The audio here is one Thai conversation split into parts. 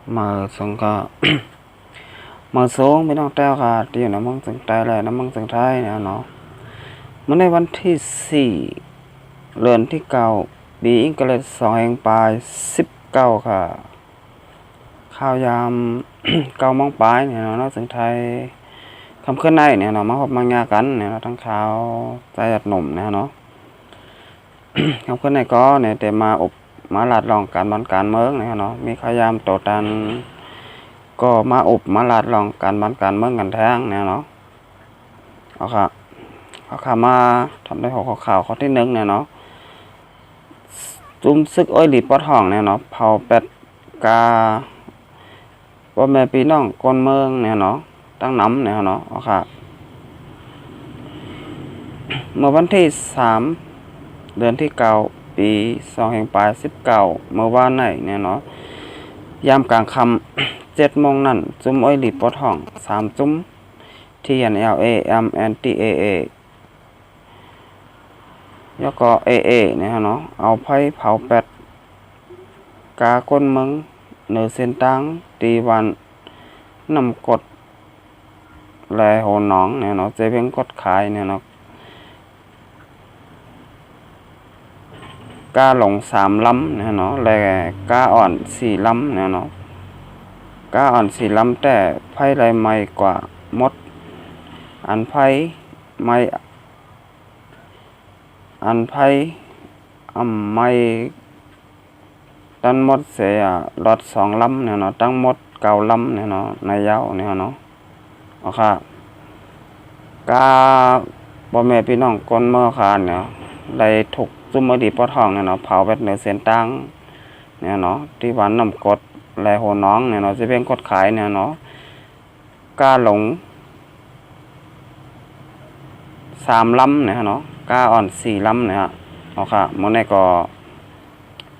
mà xong có mà sốไม่ต้องแต้วค่ะที่อยู่ในมังสังไตเลยน้ำมังสังไทยเนี่ยเนาะเมื่อในวันที่4 เดือนที่9ปีอังกฤษ2019ค่ะข้าวยาม9 โมงปลายเนี่ยเนาะสังไทยคำขึ้นในเนี่ยเนาะมาพบมางากันเนี่ยเนาะทั้งข่าวใจหยัดหนุ่มเนี่ยเนาะคำขึ้นในก็เนี่ยแต่มาอบมาลาดลองการบอลการเมืองเนี่ยเนาะมีข้าวยามโตตันก็มาอบมาลาดลองการบอลการเมืองกันแท้งเนี่ยเนาะเอาค่ะเอาข่าวมาทำได้หัวข่าวข้อที่1เนี่ยเนาะจุ่มซึกอ้อยหลีปอดห้องเนี่ยเนาะเผาเป็ดกาพ่อแม่พี่น้องคนเมืองเนี่ยเนาะตั้งน้ำเนี่ยเนาะเอาค่ะเมื่อวันที่3 เดือนที่9ปี2019เมื่อวานไหนเนี่ยเนาะยามกลางค่ำ7 โมงนั่นจุ่มอ้อยหลีปอดห้อง3 จุ่มTNLA MNTAA แล้วก็ AA เนี่ยเนาะเอาไฟเผาเป็ดกาก้นเมืองเนื้อเส้นตังตีวันนำกดแลโหนองเนี่ยเนาะเจเพียงกดขายเนี่ยเนาะกาหลง3 ลำเนี่ยเนาะแลกาอ่อน4 ลำเนี่ยเนาะกาอ่อน4 ลำแต่ไฟไรใหม่กว่ามดอันไฟไม่อันไฟไม่ตั้งหมดเสียรถ2 ลำเนี่ยเนาะตั้งหมด9 ลำเนี่ยเนาะในยาวเนี่ยเนาะเอาค่ะกาบ่แม่พี่น้องคนเมื่อคานเนี่ยได้ถูกจุ่มอดีปอทองเนี่ยเนาะเผาแบบเหนือเส้นตังเนี่ยเนาะที่วันน้ำกดแลโหน้องเนี่ยเนาะจะเป็นกดขายเนี่ยเนาะกาหลง3 ลำเนี่ยเนาะกาอ่อน4 ลำเนี่ยเอาค่ะมื้อนี้ก็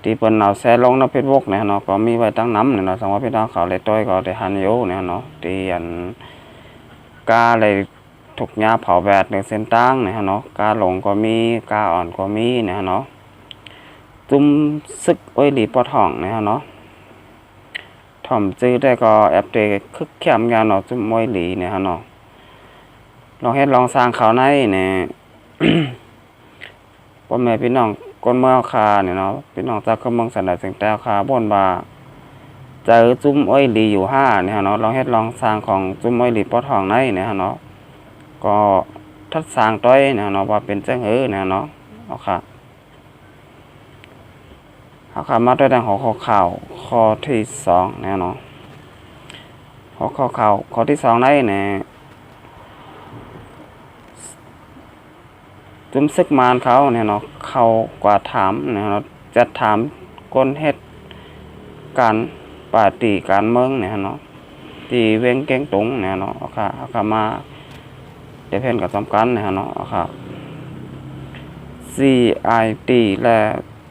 ที่เปิ้นเอาแชร์ลงในเฟซบุ๊กเนี่ยเนาะก็มีไว้ตั้งน้ำเนี่ยเนาะสำหรับพี่น้องเขาเลยต้อยก็ได้หันอยู่เนี่ยเนาะที่อันกาเลยถูกยาเผาแบดในเส้นตั้งเนี่ยเนาะกาหลงก็มีกาอ่อนก็มีเนี่ยเนาะจุ่มซึกอ้อยหลีปอทองเนี่ยเนาะถ่อมจื้อได้ก็แอปเดตคึกแคมงานเนาะจุ่มอ้อยหลีเนี่ยเนาะลองเฮ็ดลองสร้างเขาในเนี่ย พ่อแม่พี่น้องคนเมืองคาเนี่ยเนาะพี่น้องจากเมืองสันดาลเสียงแต่คาบ่นว่าเจอจุ่มอ้อยหลีอยู่5เนี่ยเนาะลองเฮ็ดลองสร้างของจุ่มอ้อยหลีปอทองในเนี่ยเนาะก็ทัดสร้างต้อยเนี่ยเนาะว่าเป็นจังเนี่ยเนาะเอาค่ะเอาค่ะมาด้วยดังหัวข้อข่าวข้อที่2เนี่ยเนาะหัวข้อข่าวข้อที่2ในเนี่ยจุ่มซึกมารเขาเนี่ยเนาะเขากว่าถามเนี่ยเนาะจะถามก้นเฮ็ดการปาฏิการเมืองเนี่ยเนาะที่เวงเก้งตุงเนี่ยเนาะเอาค่ะมาเดี๋ยวเพิ่นก็สำคัญเนี่ยเนาะเอาค่ะ CIT และ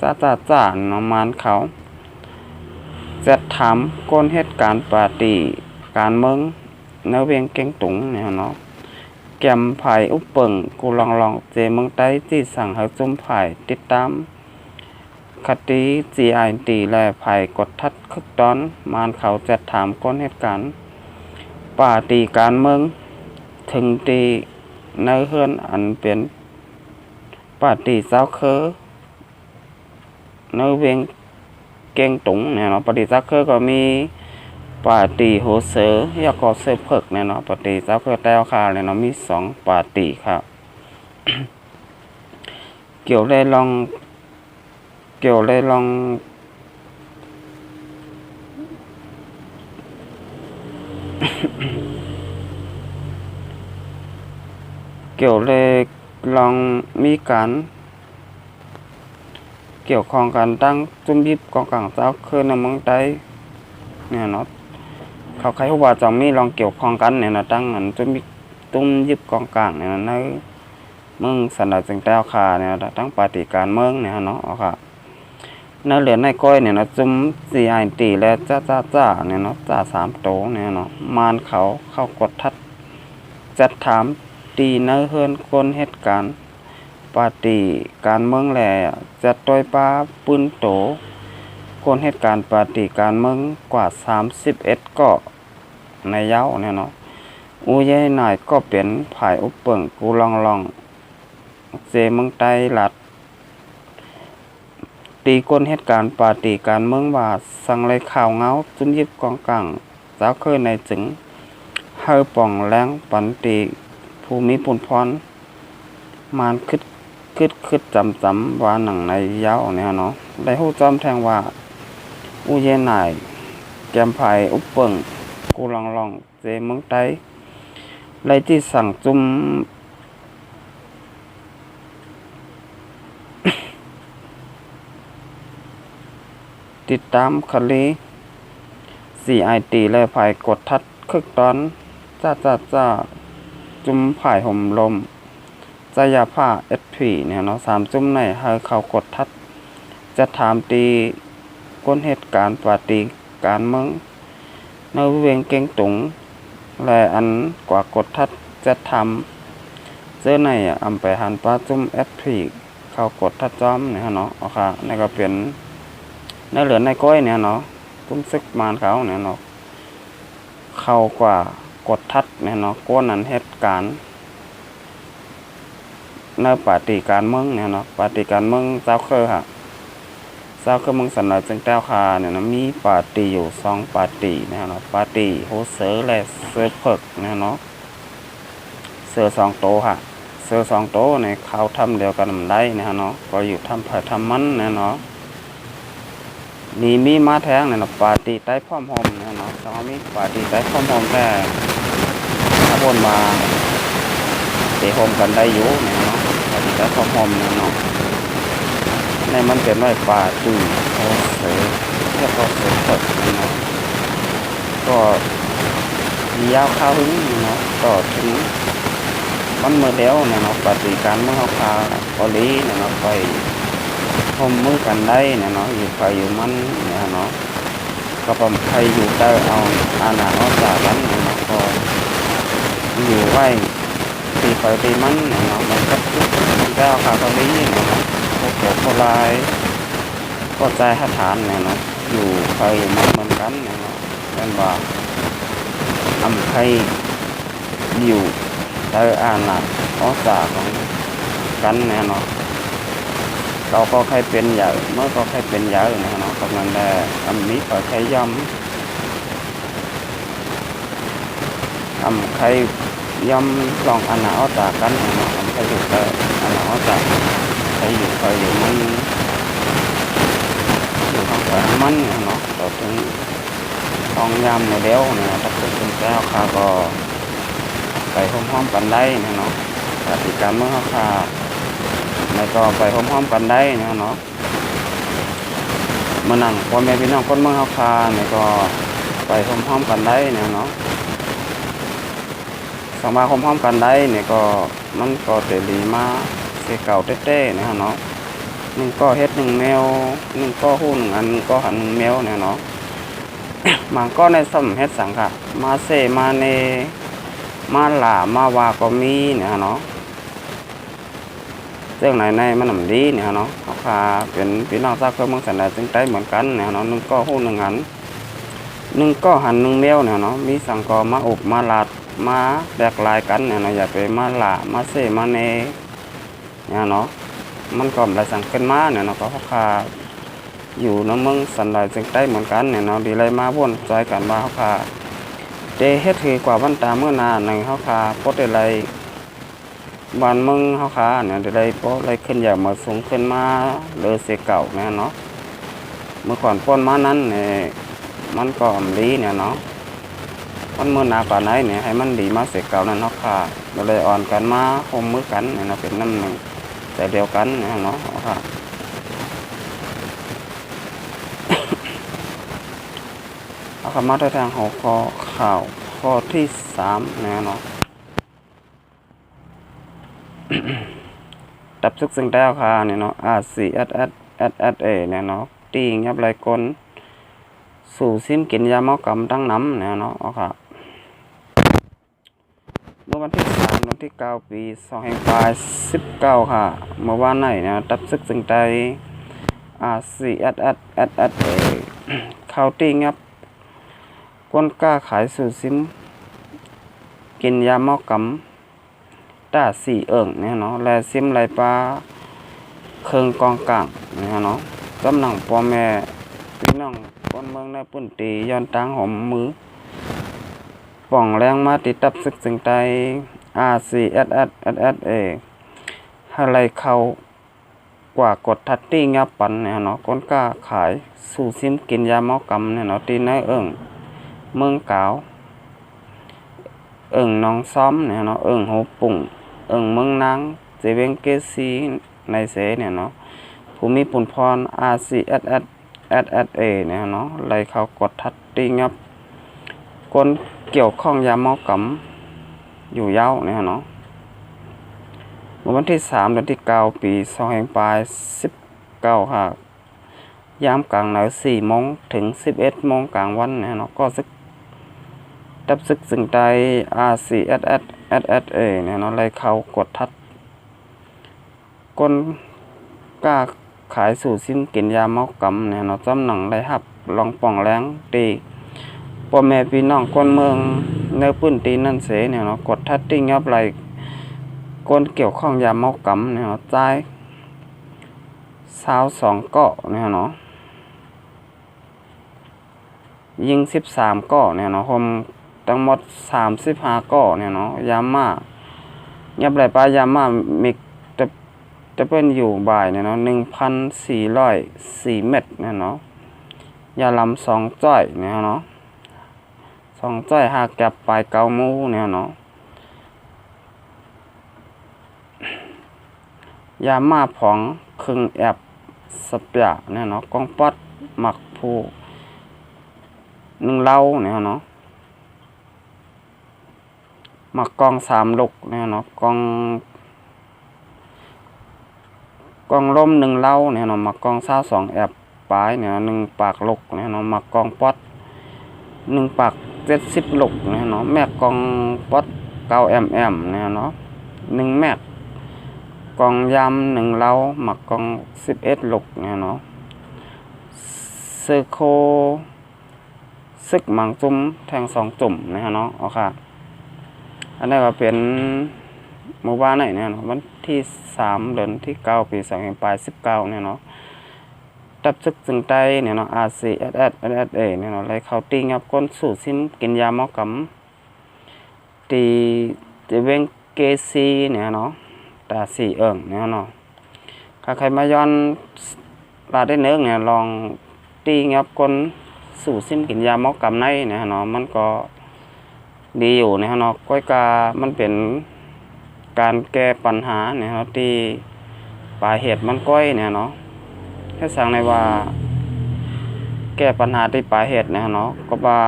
จ้าเนาะมารเขาจะถามก้นเฮ็ดการปาฏิการเมืองในเวงเก้งตุงเนี่ยเนาะแกมไผ่อุปเปิงกูลองเจเมืองใต้ที่สั่งให้จุ่มไผ่ติดตามคดี GIT และไผ่กดทัดคึกตอนมานเขาจะถามก้นเหตุการณ์ป่าตีการเมืองถึงตีในเฮือนอันเป็นป่าตีเจ้าเคอในเวียงเก่งตุงเนี่ยเนาะป่าตีเจ้าเคอก็มีป่าตีโหเสือยาก็เสือเพิกเนี่ยเนาะป่าตีเจ้าเคอแต้วคาเนี่ยเนาะมี2 ป่าตีครับ เกี่ยวเลยลองเกี่ยวเลยลองเกี่ยวเลยลองมีการเกี่ยวข้องกันตั้งจุ่มยิบกองกลางเจ้าคือในเมืองใต้เนี่ยเนาะเขาใครว่าจะมีลองเกี่ยวข้องกันเนี่ยนะตั้งอันจุ่มยิบกองกลางเนี่ยในเมืองสันดาลเสียงแต้วคาเนี่ยตั้งปฏิการเมืองเนี่ยเนาะเอาค่ะในเหลือในก้อยเนี่ยนะจุ่มCITและจ้าเนี่ยเนาะจ้า3 โตเนี่ยเนาะมานเขาเข้ากดทัดจัดถามตีเนื้อเฮือนคนเหตุการณ์ปาฏิการเมืองแหล่จะต้อยป้าปืนโต คนเหตุการณ์ปฏิการเมืองกว่า31เกาะในเย้าเนี่ยเนาะอูเย่หน่อยก็เป็นผายอุปเปิงกูลองเจเมืองไต้หลัดตีก้นเหตุการณ์ปฏิการเมืองว่าสังเลยข่าวเงาจุนยิบกองกังเจ้าเคยในจึงเฮาป่องแรงปันตีภูมิปุนพรมานคิดจำว่าหนังในเย้าเนี่ยเนาะได้ฮู้จอมแทงว่าอูเย่หน่ายแกมไผอุปเปิงกูลองเจเมืองไต้ไล่ที่สั่งจุ่ม ติดตามคดี CIT และภายกดทัดคึกตอนจ้าจุ่มภายห่มลมจายาผ้า SP เนี่ยเนาะ3จุ่มในให้เขากดทัดจะถามตีก้นเหตุการณ์ปฏิการเมืองในเวียงเก่งตุงและอันกว่ากดทัดจะทำเจอในอำไปหันปลาจุ่ม SP เขากดทัดจอมเนี่ยเนาะค่ะนี่ก็เป็นในเหลือในก้อยเนี่ยเนาะตุ้มซึกมานเขาเนี่ยเนาะเข้ากว่ากดทัดเนี่ยเนาะก้นนั้นเหตุการณ์ในปฏิการเมืองเนี่ยเนาะปฏิการเมืองเจ้าเคยค่ะเจ้าเคยเมืองสันนิษฐานเจ้าคาเนี่ยนะมีปฏิอยู่2ปฏิเนี่ยเนาะปฏิโฮเซอร์และเสือเพิกเนี่ยเนาะเสือ2โตค่ะเสือ2โตในเขาทำเดียวกันได้เนี่ยเนาะก็อยู่ทำผ่าทำมันเนี่ยเนาะมีมาแทงเนี่ยเนาะปาร์ตี้ใต้พร้อมโฮมเนี่ยเนาะสองมีปาร์ตี้ใต้พร้อมโฮมแต่ถ้าวนมาเตะโฮมกันได้อยู่เนี่ยเนาะปาร์ตี้ใต้พร้อมโฮมเนี่ยเนาะในมันเป็นไว้ปาร์ตี้โอ้เสือเรียกว่าเสือเปิดเนี่ยเนาะก็ยาวข้าวหึงเนาะก็ถึงมันเมื่อเดียวเนี่ยเนาะปาร์ตี้การเมื่อเขาพาเกาหลีเนี่ยเนาะไปพมมือกันได้เนี่ยเนาะอยู่ใครอยู่มันเนี่ยเนาะก็ผมใครอยู่เตอเอาอาณาออกจากกันเนี่ยเนาะก็อยู่ไว้ตีไฟตีมันเนี่ยเนาะมันก็เจ้าขาเกาหลีเนี่ยเนาะพวกเกี่ยวกับลายก็ใจหัฐานเนี่ยเนาะอยู่ใครอยู่มันเหมือนกันเนี่ยเนาะเป็นว่าใครอยู่เตออาณาออกจากกันเนี่ยเนาะเราก็ใครเป็นใหญ่เมื่อก็ใครเป็นใหญ่นะเนาะกำลังได้มีก็ใครย่ำใครย่ำลองอาณาอจากกันเนาะใครอยู่แต่อาณาอจากใครอยู่มันอยู่ทางฝ่ายมันเนาะต่อถึงต้องยำในเดียวเนี่ยถ้าเป็นแก้วข้าก็ไปพร้อมๆกันได้เนาะปฏิการเมื่อข้าแล้วก็ไปพร้อมๆกันได้เนี่ยเนาะมานั่งพ่อแม่พี่น้องคนเมืองเฮาคาเนี่ยก็ไปพร้อมๆกันได้เนี่ยเนาะสมาพร้อมๆกันได้เนี่ยก็มันก็เตลีมาเสเก่าเต้ๆเนี่ยเนาะนึงก็เฮ็ด1แมวนึงก็ฮู้1อันก็หัน1แมวเนี่ยเนาะ มันก็ในสมเฮ็ดสังค่ะมาเซมาเนมาหล่ามาวาก็มีเนี่ยเนาะเรื่องไหนในมันหนำดีเนี่ยเนาะเขาพาเป็นพี่น้องชาวเมืองสันดาจึงได้เหมือนกันเนี่ยเนาะนึงก็หู้1หันนึงก็หัน1แมวเนี่ยเนาะมีสังกอมาอบมาลาดมาแตกลายกันเนี่ยเนาะอย่าไปมาหล่ามาเซมาเนเนี่ยเนาะมันก็หลายสังขึ้นมาเนี่ยเนาะเขาพาอยู่ในเมืองสันดาจึงได้เหมือนกันเนี่ยเนาะดีไรมาวนจอยกันมาเขาพาเตเฮ็ดคือกว่าวันตาเมื่อนาหนึ่งเขาพาพดอะไรบ้านเมืองเฮาค้าเนี่ยได้เพราะได้ขึ้นอย่างมาสูงขึ้นมาเลยเสียเก่าเนี่ยเนาะเมื่อก่อนป้นมานั้นเนี่ยมันก็ดีเนี่ยเนาะมันเมื่อนาป่าไหนเนี่ยให้มันดีมาเสียเก่านั่นเนาะค่ะเลยอ่อนกันมาคมมือกันเนี่ยเนาะเป็นน้ำหนึ่งแต่เดียวกันเนี่ยเนาะค่ะเอาคำมาด้วยทางหัวข้อข่าวข้อที่3เนี่ยเนาะดับซึกซึ่งแต้วค่ะเนี่ยเนาะRCSSSAเนี่ยเนาะตีงยับไรกลสู่ซิมกินยาเมากำตั้งน้ำเนี่ยเนาะค่ะเมื่อวันที่3วันที่9ปี2 19ค่ะเมื่อวานไหนเนี่ยดับซึกซึ่งใจ RCSSSSA เข้าตีงับก้นกล้าขายสู่ซิมกินยาเมากำต้าสี่เนี่ยเนาะแลซิมไหลปลาเคืองกองกลางเนี่ยเนาะกำลังพ่อแม่พี่น้องคนเมืองในปุ่นตีย้อนตังหอมมือป่องแรงมาติดตับศึกสึงใจ RCSSSA ให้ไหลเข้ากว่ากดทัดตี้งับปันเนี่ยเนาะคนกล้าขายสู่ซิมกินยาเมากำเนี่ยเนาะตีในเมืองเก่าน้องซ้อมเนี่ยเนาะหัวปุ่งเมืองนางเจเวงเกซีในเสเนี่ยเนาะภูมิปุ่นพร RCSSSA เนี่ยเนาะไหลเข้ากดทัดตีงับคนเกี่ยวข้องยาเมากำอยู่ยาวเนี่ยเนาะวันที่3 เดือนที่ 9 ปี2019ค่ะยามกลางหนาว4 โมงถึง 11 โมงกลางวันเนี่ยเนาะก็ดับศึกสึงใจ RCSSSA เนี่ยเนาะเลยเขากดทัดก้นกล้าขายสู่ซิมกินยาเมากำเนี่ยเนาะจำหนังได้หับลองป่องแรงตีพ่อแม่พี่น้องคนเมืองในพื้นที่นั่นเสเนี่ยเนาะกดทัดติ้งยับไหลก้นเกี่ยวข้องยาเมากำเนี่ยเนาะจ่าย22 เกาะเนี่ยเนาะยิง13 เกาะเนี่ยเนาะรวมทั้งหมด35 เกาะเนี่ยเนาะยาม่ายับไหลปลายาม่ามิกจะเป็นอยู่บ่ายเนี่ยเนาะ1,404 เม็ดเนี่ยเนาะยาลำ2 จ้อยเนี่ยเนาะ2 จ้อยหากแก็บปลายเกามูเนี่ยเนาะยาม่าผองครึ่งแอบสเปียเนี่ยเนาะกองปัดหมักผู1 เล่าเนี่ยเนาะหมักกอง3 ลูกเนี่ยเนาะกองลม1 เล่าเนี่ยเนาะหมักกอง22 แอบปลายเนี่ย1 ปากลูกเนี่ยเนาะหมักกองปัด1 ปาก70 ลูกเนี่ยเนาะแม่กองปัด9 เนี่ยเนาะ1 แม่กองยำ1 เล่าหมักกอง11 ลูกเนี่ยเนาะเซอร์โคซึกหมังจุ่มแทง2 จุ่มเนี่ยเนาะเอาค่ะอันนี้ก็เป็นหมู่บ้านไหนเนี่ยเนาะวันที่3 เดือนที่ 9 ปี2019เนี่ยเนาะดับซึกสึงใจเนี่ยเนาะ RCSSSA เนี่ยเนาะเลยเขาตีงับก้นสู่ซิมกินยาเมากำตีเจเวงเกซีเนี่ยเนาะตาสี่เนี่ยเนาะถ้าใครมาย้อนลาได้เนื้อเนี่ยลองตีงับก้นสู่ซิมกินยาเมากำในเนี่ยเนาะมันก็ดีอยู่เนี่ยเนาะก้อยกามันเป็นการแก้ปัญหาเนี่ยเนาะที่ปลายเหตุมันก้อยเนี่ยเนาะให้สั่งในว่าแก้ปัญหาที่ปลายเหตุเนี่ยเนาะก็ว่า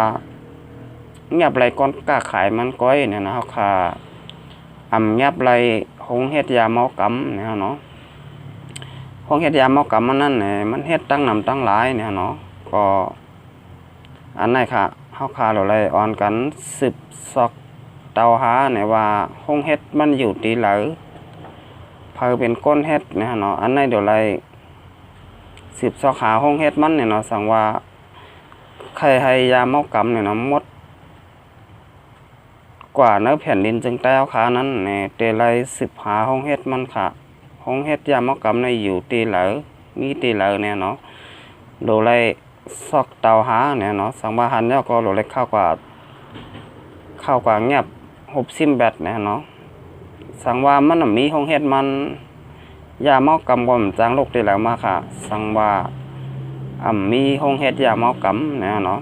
เงียบไรก้อนกล้าขายมันก้อยเนี่ยนะเขาขาเงียบไรหงเฮ็ดยาเมากำเนี่ยเนาะหงเฮ็ดยาเมากำมันนั่นเนี่ยมันเฮ็ดตั้งนำตั้งหลายเนี่ยเนาะก็อันไหนค่ะเขาขาหรือไรอ่อนกันสืบซอกเตาหาเนี่ยว่าหงเฮ็ดมันอยู่ตีเหลอเพอเป็นก้นเฮ็ดเนี่ยเนาะอันไหนเดี๋ยวไรสืบซอกหาหงเฮ็ดมันเนี่ยเนาะสั่งว่าใครให้ยาเมากำเนี่ยเนาะมดกว่าเนื้อแผ่นดินจึงแต้วขานั้นเนี่ยเตไรสืบหาหงเฮ็ดมันค่ะหงเฮ็ดยาเมากำในอยู่ตีเหลอมีตีเหลอเนี่ยเนาะโดยไรซอกเตาหาเนี่ยเนาะสังบาหันเนี่ยก็โดยไรเข้ากว่าเงียบ60 แบตเนี่ยเนาะสังว่ามันมีหงเฮ็ดมันยาเมากำบ่มจางโรคตีเหลอมาค่ะสังว่ามีหงเฮ็ดยาเมากำเนี่ยเนาะ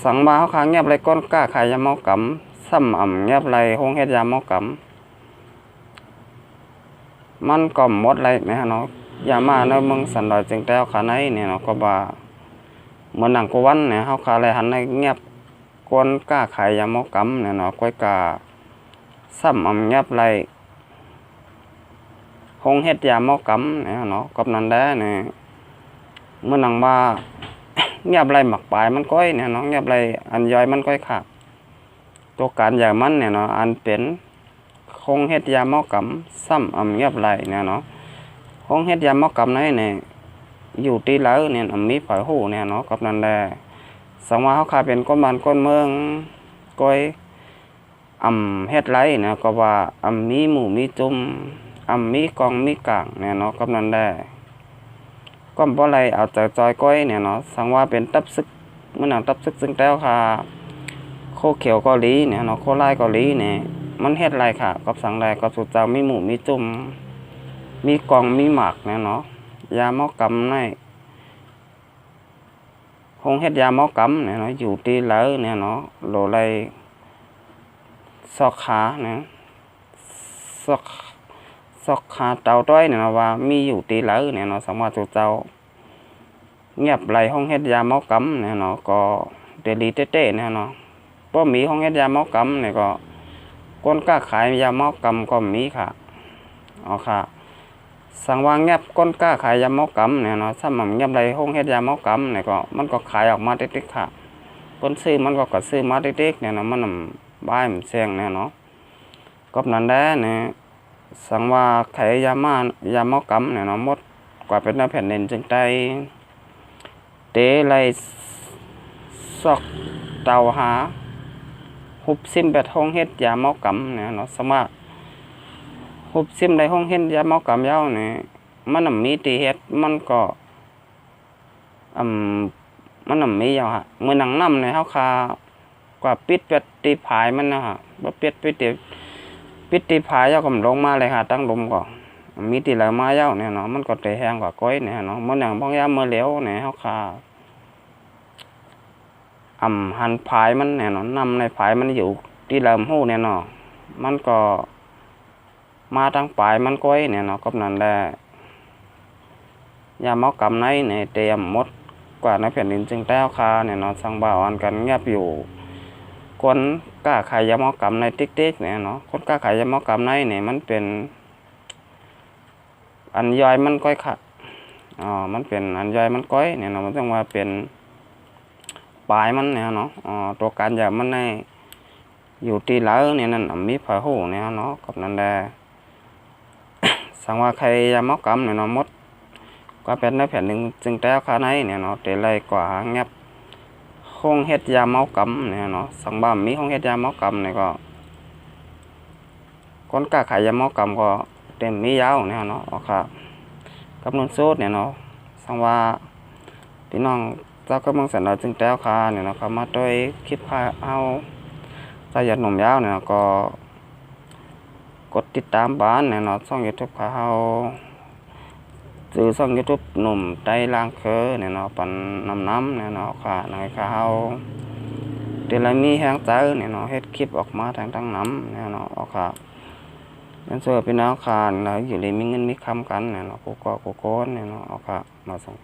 สังว่าเขาค้างเงียบไรก้นกล้าขายยาเมากำซ้ำเงียบไรหงเฮ็ดยาเมากำมันก็หมดไรเนี่ยเนาะยามาในเมืองสันดอยจึงแต้วขาในเนี่ยเนาะก็ว่าเหมือนหนังกวันเนี่ยเขาขาไรหันในเงียบก้นกล้าขายยาเมากำเนี่ยเนาะก้อยกาซ้ำเงียบไรหงเฮ็ดยาเมากำเนี่ยเนาะกับนั้นได้เนี่ยเมื่อหนังว่าเงียบไรหมักปลายมันก้อยเนี่ยเนาะเงียบไรอันย่อยมันก้อยขาดตัวการใหญ่มันเนี่ยเนาะอันเป็นคงเฮ็ดยาเมากำซ้ำเงียบไรเนี่ยเนาะคงเฮ็ดยาเมากำในเนี่ย อยู่ที่แล้วเนี่ยมีฝ่ายหูเนี่ยเนาะกับนั่นแหละสังว่าเขาขาเป็นก้นบ้านก้นเมืองก้อยเฮ็ดไรเนี่ยก็ว่ามีหมู่มีจุ่มมีกองมีกลางเนี่ยเนาะกับนั่นแหละก็บ่ไรเอาใจจอยก้อยเนี่ยเนาะสังว่าเป็นตับซึกมันหนังตับซึกซึ่งแต้วค่ะโคเขียวเกาหลีเนี่ยเนาะโคไล่เกาหลีเนี่ยมันเฮ็ดไรค่ะกับสังแรกับสุดเจ้ามีหมู่มีจุ่มมีกองมีหมากเนี่ยเนาะยาหมอกำในคงเฮ็ดยาหมอกำเนี่ยเนาะอยู่ที่เหลอเนี่ยเนาะโลไรซอกขาเนี่ยซอกขาเต่าต้อยเนี่ยเนาะว่ามีอยู่ที่เหลอเนี่ยเนาะสามารถสุดเจ้าเงียบไรห้องเฮ็ดยาหมอกำเนี่ยเนาะก็เดลีเต้ๆเนี่ยเนาะเพราะมีห้องเฮ็ดยาหมอกำเนี่ยก็คนกล้าขายยาหมอกำก็มีค่ะอ๋อค่ะสังวางเงียบก้นกล้าขายยาหมอกำเนี่ยเนาะถ้ามันเงียบไรห้องเฮ็ดยาหมอกำเนี่ยก็มันก็ขายออกมาติ๊กๆค่ะคนซื้อมันก็ซื้อมาติ๊กๆเนี่ยเนาะมันบ้ายมันเสียงเนี่ยเนาะก็นั่นแหละเนี่ยสังว่าขายยาหมอกำเนี่ยเนาะหมดกว่าเป็นแผ่นดินจึงได้เตะไรซอกเตาหาหุบซิมแบบห้องเฮ็ดยาหมอกำเนี่ยเนาะสมาหุบซิมในห้องเฮ็ดยาหมอกำยาวเนี่ยมันมีตีเฮ็ดมันก็มันมีอยู่ฮะมือหนังน้ำเนี่ยเขาคากว่าปิดเป็ดตีผายมันนะฮะว่าปิดตีผายยาวกำลงมาเลยค่ะตั้งลมก่อนมีตีไหลมายาวเนี่ยเนาะมันก็เตะแห้งกว่าก้อยเนี่ยเนาะมันอย่างบางอย่างเมื่อเหลวเนี่ยเขาคาหันผายมันเนี่ยเนาะนำในผายมันอยู่ที่ลำหูเนี่ยเนาะมันก็มาทางปลายมันก้อยเนี่ยเนาะก็นั่นแหละยาหมอกำในเนี่ยเตรียมหมดกว่าในแผ่นดินจึงแต้วคาเนี่ยเนาะสังบ่าวอันกันเงียบอยู่คนกล้าขายยาหมอกำในติ๊กๆเนี่ยเนาะคนกล้าขายยาหมอกำในเนี่ยมันเป็นอันย่อยมันก้อยค่ะมันเป็นอันย่อยมันก้อยเนี่ยเนาะมันต้องว่าเป็นปลายมันเนี่ยเนาะตัวการยามันในอยู่ที่เหลาเนี่ยนั่นมีผ้าหูเนี่ยเนาะกับนั่นแหละสังว่าใครยาหมอกำเนี่ยเนาะมดก็เป็นในแผ่นหนึ่งจึงแต้วคาในเนี่ยเนาะเตะไรกว่าเงียบห้องเฮ็ดยาหมอกำเนี่ยเนาะสังบ้ามีห้องเฮ็ดยาหมอกำเนี่ยก็คนกล้าขายยาหมอกำก็เต็มมียาวเนี่ยเนาะค่ะกับนุ่นโซดเนี่ยเนาะสังว่าพี่น้องเจ้าก็มังสันเราจึงแต้วคาเนี่ยเนาะมาด้วยคลิปเอาใจหยัดหนุ่มยาวเนี่ยก็กดติดตามบ้านเนี่ยเนาะช่อง YouTube เขาเฮาซื้อช่อง YouTube หนุ่มไต้ล่างเคอเนี่ยเนาะปันน้ำเนี่ยเนาะค่ะในเขาเฮาเดี๋ยวมีแห้งเจอเนี่ยเนาะเฮ็ดคลิปออกมาทางน้ำเนี่ยเนาะค่ะนั่นเสือพี่น้องค่ะเนาะอยู่เลยมีเงินมีคำกันเนี่ยเนาะกูก็เนี่ยเนาะค่ะมาส่ง